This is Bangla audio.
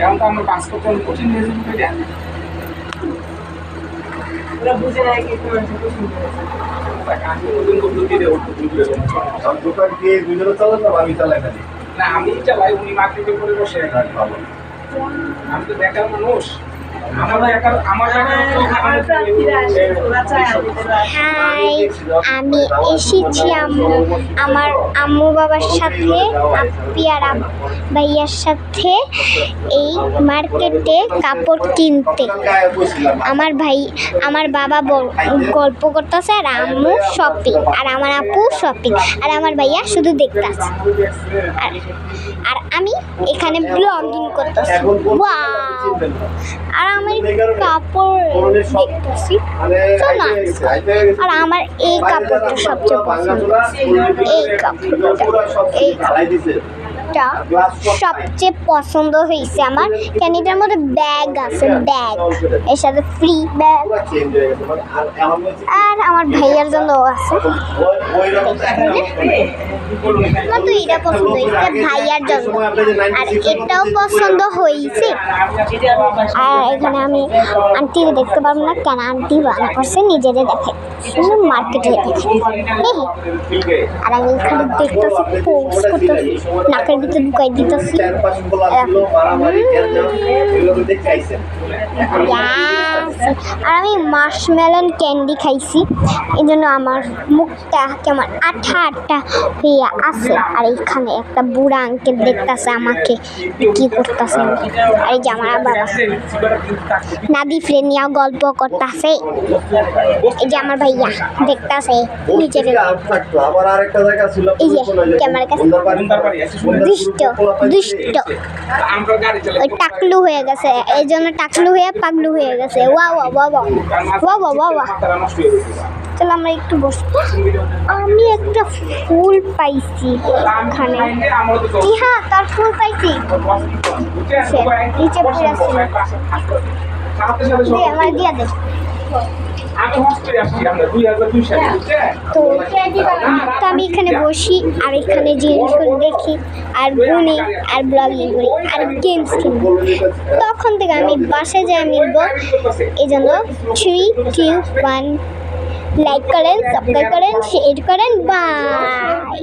এখন তো আমরা পাস করতে অনেক কঠিন হয়ে যাবে এটা ওরা বুঝে না কি তোমার ছোট সুন্দর দোকান দিয়ে দুজনে চালান না আমি চালাই না না আমি চালাই উনি মার্কেটে করে বসে ভালো আমি তো বেকার মানুষ আমার হাই, আমি এসেছি আমার আম্মু বাবার সাথে পিয়ার ভাইয়ার সাথে এই মার্কেটে কাপড় কিনতে। আমার বাবা গল্প করতেছে আর আম্মু শপিং আর আমার আপু শপিং আর আমার ভাইয়া শুধু দেখতেছে আর আমি এখানে ব্লগিং করতেছি। ওয়াও! আর আমি কাপড় দেখতেছি আর আমার এই কাপড়টা সবচেয়ে পছন্দ। এই কাপড়টা সবচেয়ে পছন্দ হয়েছে আমার, কেন এটার মধ্যে ব্যাগ আছে, ব্যাগ এর সাথে ফ্রি ব্যাগ আর আমার ভাইয়ার জন্য আছে। আমার তো এটা পছন্দ হয়েছে ভাইয়ার জন্য আর এটাও পছন্দ হয়েছে। আর এখানে আমি আন্টিরে দেখতে পারবো না, কেন আন্টি বানা করছে নিজেরে দেখে, শুধু মার্কেটে দেখে। আর আমি এখানে দেখতেছি পোস্ট করতেছি, নাকের ভিতরে ঢুকাই দিতেছি। আর আমি মার্শমেলন ক্যান্ডি খাইছি, এই জন্য আমার মুখটা কেমন আঠা আঠা হয়ে আছে। আর এইখানে একটা বুড়া আঙ্কেল দেখতেছে আমাকে কি করতেছে। আর এই যে আমার বাবা নাদি ফ্রেন্ড নিয়েও গল্প করতেছে। এই যে আমার ভাইয়া দেখতেছে নিচে, এই যে ক্যামেরার কাছে দুষ্ট দুষ্ট ওই টাকলু হয়ে গেছে, এই জন্য টাকলু হয়ে পাগলু হয়ে গেছে। ওয়া ওয়া ওয়া ওয়া ওয়া ওয়া ওয়া ওয়া। চলো আমরা একটু বসবো। আমি একটা ফুল পাইছি এখানে। হ্যাঁ, তার ফুল পাইছি নিচে পড়ে আছে। আমার দিয়া দে। তো আমি এখানে বসি আর এখানে জিনিসগুলো দেখি আর গুনি আর ব্লগিং করি আর গেমস খেলি। তখন থেকে আমি বাসায় যাই মিলবো। এই জন্য 3, 2, 1 লাইক করেন, সাবস্ক্রাইব করেন, শেয়ার করেন। বাই।